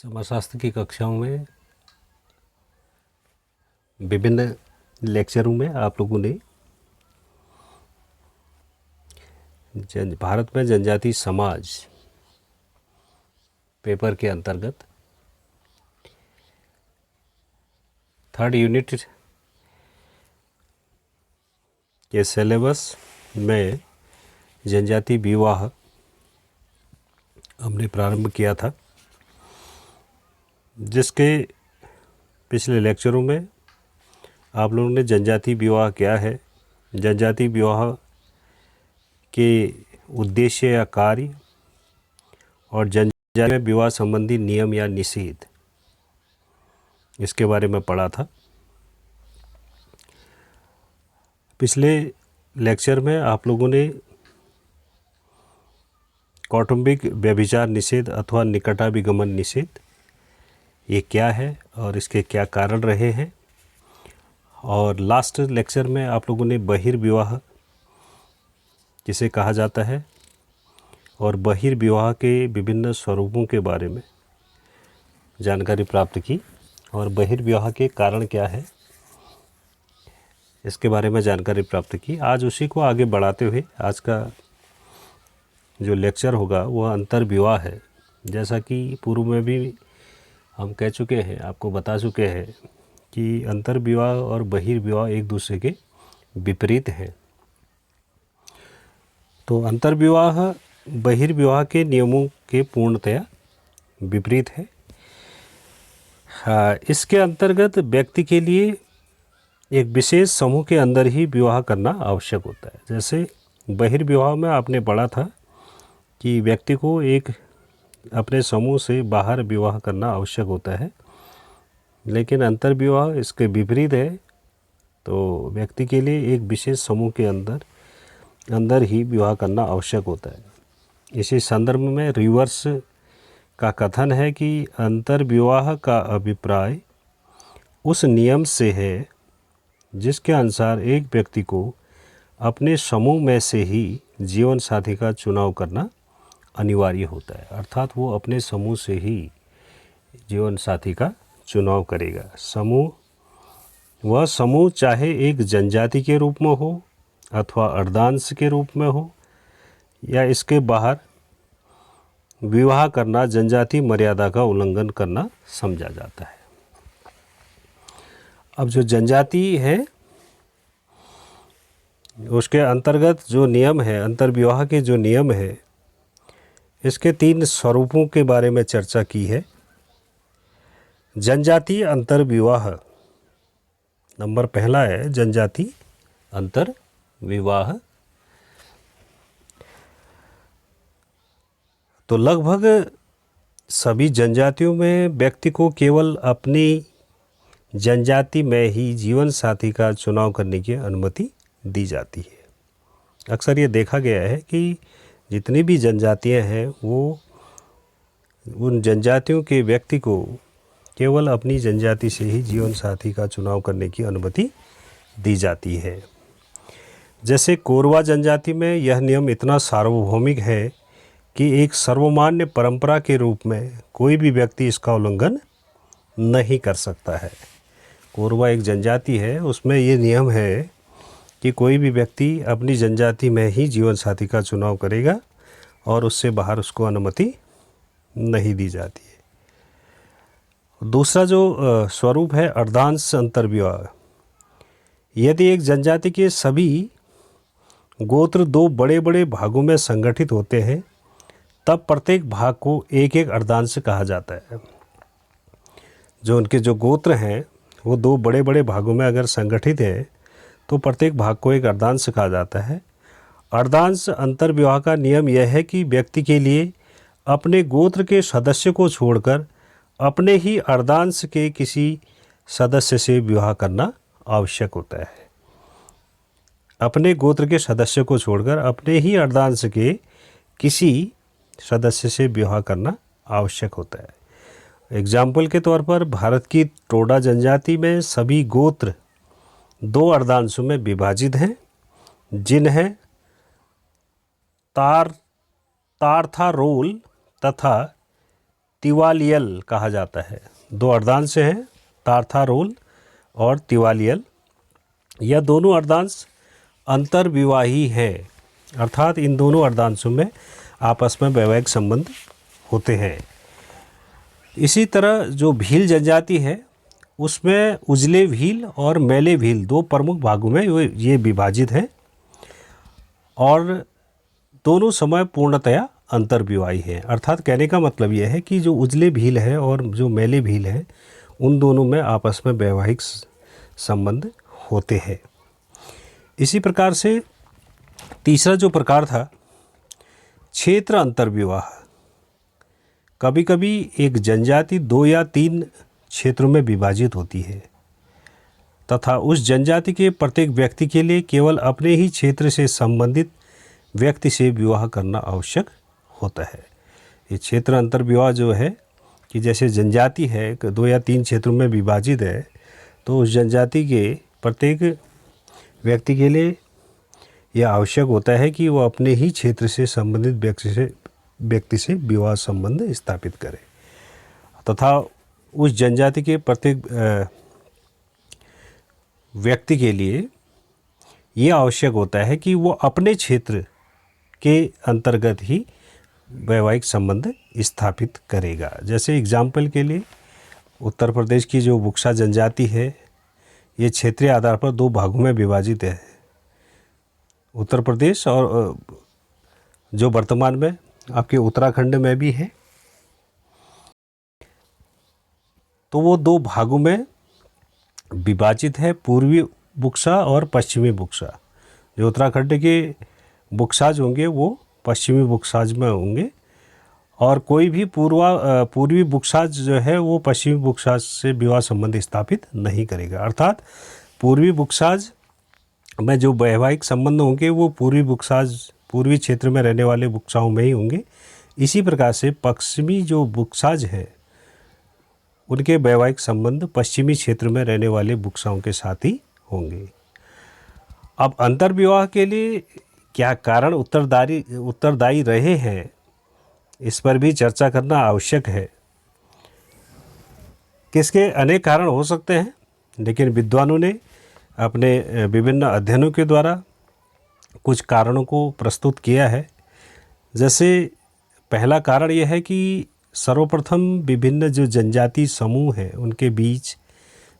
समाजशास्त्र की कक्षाओं में विभिन्न लेक्चरों में आप लोगों ने भारत में जनजातीय समाज पेपर के अंतर्गत थर्ड यूनिट के सिलेबस में जनजातीय विवाह हमने प्रारंभ किया था, जिसके पिछले लेक्चरों में आप लोगों ने जनजातीय विवाह क्या है, जनजातीय विवाह के उद्देश्य या कार्य और जनजातीय विवाह संबंधी नियम या निषेध इसके बारे में पढ़ा था। पिछले लेक्चर में आप लोगों ने कौटुंबिक व्यभिचार निषेध अथवा निकटाभिगमन निषेध ये क्या है और इसके क्या कारण रहे हैं, और लास्ट लेक्चर में आप लोगों ने बहिर्विवाह किसे कहा जाता है और बहिर्विवाह के विभिन्न स्वरूपों के बारे में जानकारी प्राप्त की और बहिर्विवाह के कारण क्या है इसके बारे में जानकारी प्राप्त की। आज उसी को आगे बढ़ाते हुए आज का जो लेक्चर होगा वह अंतर्विवाह है। जैसा कि पूर्व में भी हम कह चुके हैं, आपको बता चुके हैं कि अंतर्विवाह और बहिर्विवाह एक दूसरे के विपरीत हैं। तो अंतर्विवाह बहिर्विवाह के नियमों के पूर्णतया विपरीत है। इसके अंतर्गत व्यक्ति के लिए एक विशेष समूह के अंदर ही विवाह करना आवश्यक होता है। जैसे बहिर्विवाह में आपने पढ़ा था कि व्यक्ति को एक अपने समूह से बाहर विवाह करना आवश्यक होता है, लेकिन अंतर्विवाह इसके विपरीत है। तो व्यक्ति के लिए एक विशेष समूह के अंदर ही विवाह करना आवश्यक होता है। इसी संदर्भ में रिवर्स का कथन है कि अंतर्विवाह का अभिप्राय उस नियम से है जिसके अनुसार एक व्यक्ति को अपने समूह में से ही जीवन साथी का चुनाव करना अनिवार्य होता है। अर्थात वो अपने समूह से ही जीवन साथी का चुनाव करेगा। वह समूह चाहे एक जनजाति के रूप में हो अथवा अर्धांश के रूप में हो या इसके बाहर, विवाह करना जनजाति मर्यादा का उल्लंघन करना समझा जाता है। अब जो जनजाति है उसके अंतर्गत जो नियम है, अंतर्विवाह के जो नियम है, इसके 3 स्वरूपों के बारे में चर्चा की है। जनजातीय अंतर्विवाह नंबर पहला है, जनजातीय अंतर्विवाह। तो लगभग सभी जनजातियों में व्यक्ति को केवल अपनी जनजाति में ही जीवन साथी का चुनाव करने की अनुमति दी जाती है। अक्सर ये देखा गया है कि जितनी भी जनजातियां हैं वो उन जनजातियों के व्यक्ति को केवल अपनी जनजाति से ही जीवन साथी का चुनाव करने की अनुमति दी जाती है। जैसे कोरवा जनजाति में यह नियम इतना सार्वभौमिक है कि एक सर्वमान्य परंपरा के रूप में कोई भी व्यक्ति इसका उल्लंघन नहीं कर सकता है। कोरवा एक जनजाति है, उसमें ये नियम है कि कोई भी व्यक्ति अपनी जनजाति में ही जीवन साथी का चुनाव करेगा और उससे बाहर उसको अनुमति नहीं दी जाती है। दूसरा जो स्वरूप है अर्धांश अंतर्विवाह। यदि एक जनजाति के सभी गोत्र 2 बड़े बड़े भागों में संगठित होते हैं तब प्रत्येक भाग को एक एक अर्धांश कहा जाता है। जो उनके जो गोत्र हैं वो 2 बड़े बड़े भागों में अगर संगठित हैं तो प्रत्येक भाग को एक अर्धांश कहा जाता है। अर्धांश अंतर्विवाह का नियम यह है कि व्यक्ति के लिए अपने गोत्र के सदस्य को छोड़कर अपने ही अर्धांश के किसी सदस्य से विवाह करना आवश्यक होता है। अपने गोत्र के सदस्य को छोड़कर अपने ही अर्धांश के किसी सदस्य से विवाह करना आवश्यक होता है। एग्जाम्पल के तौर पर भारत की टोडा जनजाति में सभी गोत्र 2 अर्धांशों में विभाजित हैं, जिन्हें तारथारोल तथा तिवालियल कहा जाता है। दो अर्धांश हैं, तार्थारोल और तिवालियल। यह दोनों अर्धांश अंतर्विवाही हैं, अर्थात इन दोनों अर्धांशों में आपस में वैवाहिक संबंध होते हैं। इसी तरह जो भील जनजाति है उसमें उजले भील और मैले भील दो प्रमुख भागों में ये विभाजित हैं और दोनों समय पूर्णतया अंतर्विवाही हैं। अर्थात कहने का मतलब यह है कि जो उजले भील है और जो मैले भील है उन दोनों में आपस में वैवाहिक संबंध होते हैं। इसी प्रकार से तीसरा जो प्रकार था क्षेत्र अंतर्विवाह। कभी कभी एक जनजाति 2 या 3 क्षेत्रों में विभाजित होती है तथा उस जनजाति के प्रत्येक व्यक्ति के लिए केवल अपने ही क्षेत्र से संबंधित व्यक्ति से विवाह करना आवश्यक होता है। ये क्षेत्र अंतर्विवाह जो है कि जैसे जनजाति है 2 या 3 क्षेत्रों में विभाजित है तो उस जनजाति के प्रत्येक व्यक्ति के लिए यह आवश्यक होता है कि वह अपने ही क्षेत्र से संबंधित व्यक्ति से विवाह संबंध स्थापित करे तथा उस जनजाति के प्रत्येक व्यक्ति के लिए यह आवश्यक होता है कि वो अपने क्षेत्र के अंतर्गत ही वैवाहिक संबंध स्थापित करेगा। जैसे एग्जाम्पल के लिए उत्तर प्रदेश की जो बुक्सा जनजाति है ये क्षेत्रीय आधार पर 2 भागों में विभाजित है। उत्तर प्रदेश और जो वर्तमान में आपके उत्तराखंड में भी है, तो वो 2 भागों में विभाजित है, पूर्वी बुक्सा और पश्चिमी बुक्सा। जो उत्तराखंड के बुक्साज होंगे वो पश्चिमी बुक्साज में होंगे और कोई भी पूर्वी बुक्साज जो है वो पश्चिमी बुक्साज से विवाह संबंध स्थापित नहीं करेगा। अर्थात पूर्वी बुक्साज में जो वैवाहिक संबंध होंगे वो पूर्वी क्षेत्र में रहने वाले बुक्साओं में ही होंगे। इसी प्रकार से पश्चिमी जो बुक्साज हैं उनके वैवाहिक संबंध पश्चिमी क्षेत्र में रहने वाले बुक्साओं के साथ ही होंगे। अब अंतर्विवाह के लिए क्या कारण उत्तरदायी रहे हैं इस पर भी चर्चा करना आवश्यक है। किसके अनेक कारण हो सकते हैं, लेकिन विद्वानों ने अपने विभिन्न अध्ययनों के द्वारा कुछ कारणों को प्रस्तुत किया है। जैसे पहला कारण यह है कि सर्वप्रथम विभिन्न जो जनजाति समूह हैं उनके बीच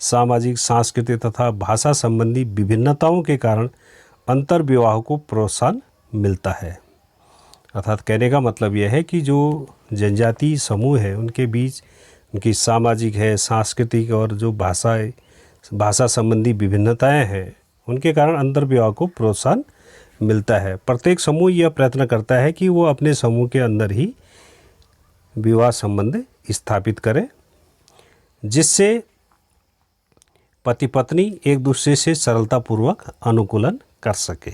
सामाजिक, सांस्कृतिक तथा भाषा संबंधी विभिन्नताओं के कारण अंतर्विवाह को प्रोत्साहन मिलता है। अर्थात कहने का मतलब यह है कि जो जनजाति समूह है उनके बीच उनकी सामाजिक है, सांस्कृतिक और जो भाषा संबंधी विभिन्नताएं हैं उनके कारण अंतर्विवाह को प्रोत्साहन मिलता है। प्रत्येक समूह यह प्रयत्न करता है कि वो अपने समूह के अंदर ही विवाह संबंध स्थापित करे जिससे पति पत्नी एक दूसरे से सरलतापूर्वक अनुकूलन कर सके।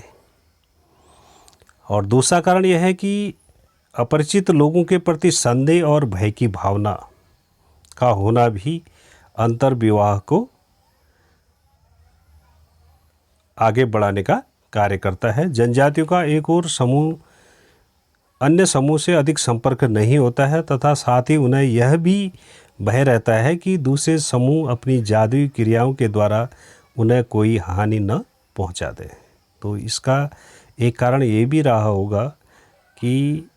और दूसरा कारण यह है कि अपरिचित लोगों के प्रति संदेह और भय की भावना का होना भी अंतर्विवाह को आगे बढ़ाने का कार्य करता है। जनजातियों का एक और समूह अन्य समूह से अधिक संपर्क नहीं होता है तथा साथ ही उन्हें यह भी भय रहता है कि दूसरे समूह अपनी जादुई क्रियाओं के द्वारा उन्हें कोई हानि न पहुंचा दे। तो इसका एक कारण ये भी रहा होगा कि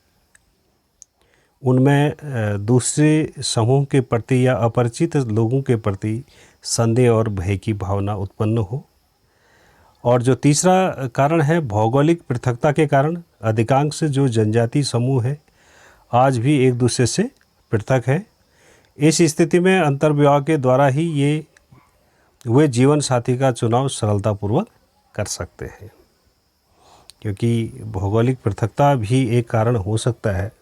उनमें दूसरे समूह के प्रति या अपरिचित लोगों के प्रति संदेह और भय की भावना उत्पन्न हो। और जो तीसरा कारण है भौगोलिक पृथकता के कारण अधिकांश जो जनजाति समूह है आज भी एक दूसरे से पृथक है। इस स्थिति में अंतर्विवाह के द्वारा ही वे जीवन साथी का चुनाव सरलतापूर्वक कर सकते हैं, क्योंकि भौगोलिक पृथकता भी एक कारण हो सकता है।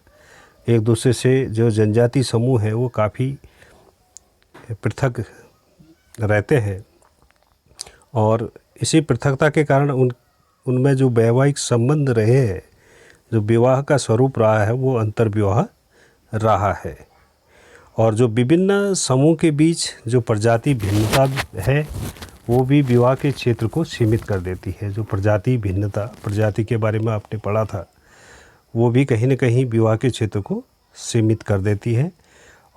एक दूसरे से जो जनजाति समूह है वो काफ़ी पृथक रहते हैं और इसी पृथकता के कारण उनमें जो वैवाहिक संबंध रहे हैं, जो विवाह का स्वरूप रहा है वो अंतर्विवाह रहा है। और जो विभिन्न समूह के बीच जो प्रजाति भिन्नता है वो भी विवाह के क्षेत्र को सीमित कर देती है। जो प्रजाति के बारे में आपने पढ़ा था वो भी कहीं न कहीं विवाह के क्षेत्र को सीमित कर देती है।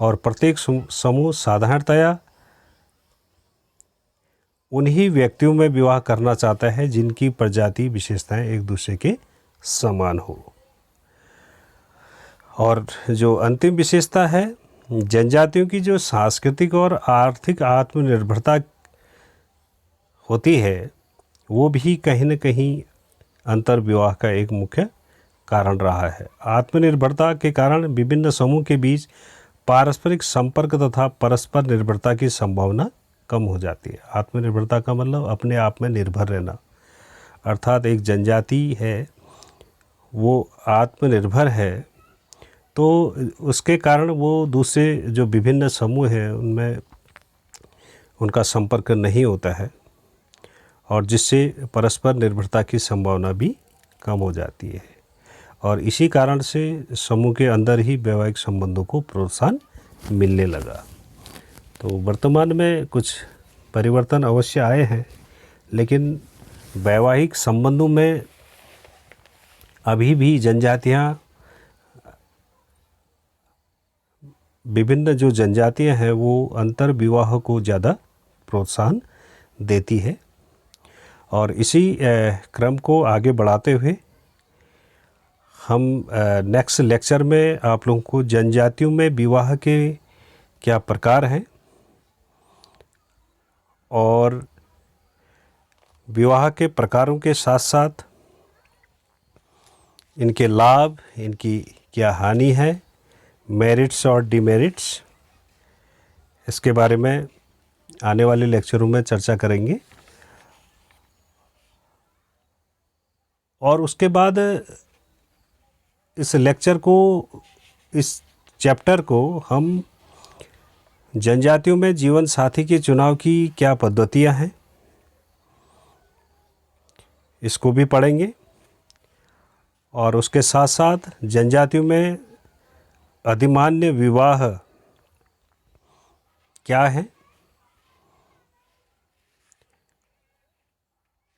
और प्रत्येक समूह साधारणतया उन्हीं व्यक्तियों में विवाह करना चाहता है जिनकी प्रजाति विशेषताएं एक दूसरे के समान हो। और जो अंतिम विशेषता है, जनजातियों की जो सांस्कृतिक और आर्थिक आत्मनिर्भरता होती है, वो भी कहीं न कहीं अंतर विवाह का एक मुख्य कारण रहा है। आत्मनिर्भरता के कारण विभिन्न समूह के बीच पारस्परिक संपर्क तथा परस्पर निर्भरता की संभावना कम हो जाती है। आत्मनिर्भरता का मतलब अपने आप में निर्भर रहना, अर्थात एक जनजाति है वो आत्मनिर्भर है, तो उसके कारण वो दूसरे जो विभिन्न समूह हैं उनमें उनका संपर्क नहीं होता है, और जिससे परस्पर निर्भरता की संभावना भी कम हो जाती है। और इसी कारण से समूह के अंदर ही वैवाहिक संबंधों को प्रोत्साहन मिलने लगा। तो वर्तमान में कुछ परिवर्तन अवश्य आए हैं, लेकिन वैवाहिक संबंधों में अभी भी जनजातियाँ, विभिन्न जो जनजातियाँ हैं वो अंतर विवाह को ज़्यादा प्रोत्साहन देती है। और इसी क्रम को आगे बढ़ाते हुए हम नेक्स्ट लेक्चर में आप लोगों को जनजातियों में विवाह के क्या प्रकार हैं और विवाह के प्रकारों के साथ साथ इनके लाभ, इनकी क्या हानि है, मेरिट्स और डिमेरिट्स, इसके बारे में आने वाले लेक्चरों में चर्चा करेंगे। और उसके बाद इस लेक्चर को, इस चैप्टर को हम जनजातियों में जीवन साथी के चुनाव की क्या पद्धतियां हैं, इसको भी पढ़ेंगे। और उसके साथ साथ जनजातियों में अधिमान्य विवाह क्या है,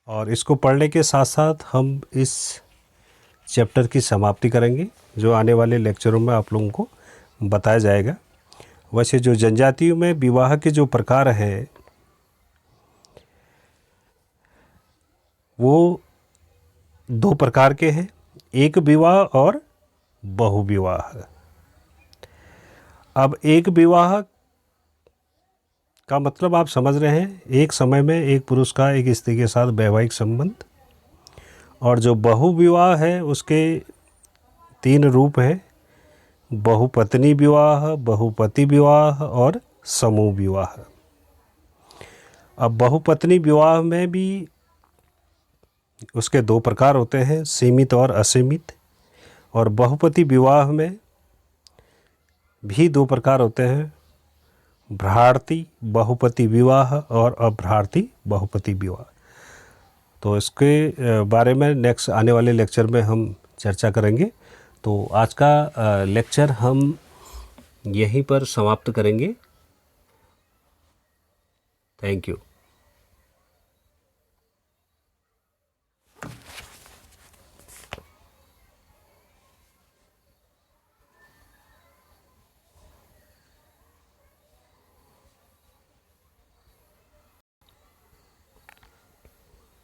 और इसको पढ़ने के साथ साथ हम इस चैप्टर की समाप्ति करेंगे, जो आने वाले लेक्चरों में आप लोगों को बताया जाएगा। वैसे जो जनजातियों में विवाह के जो प्रकार हैं वो दो प्रकार के हैं, एक विवाह और बहुविवाह। अब एक विवाह का मतलब आप समझ रहे हैं, एक समय में एक पुरुष का एक स्त्री के साथ वैवाहिक संबंध। और जो बहुविवाह है उसके तीन रूप हैं, बहुपत्नी विवाह, बहुपति विवाह और समूह विवाह। अब बहुपत्नी विवाह में भी उसके दो प्रकार होते हैं, सीमित और असीमित। और बहुपति विवाह में भी दो प्रकार होते हैं, भ्रार्ती बहुपति विवाह और अभ्रार्ती बहुपति विवाह। तो इसके बारे में नेक्स्ट आने वाले लेक्चर में हम चर्चा करेंगे। तो आज का लेक्चर हम यहीं पर समाप्त करेंगे। Thank you.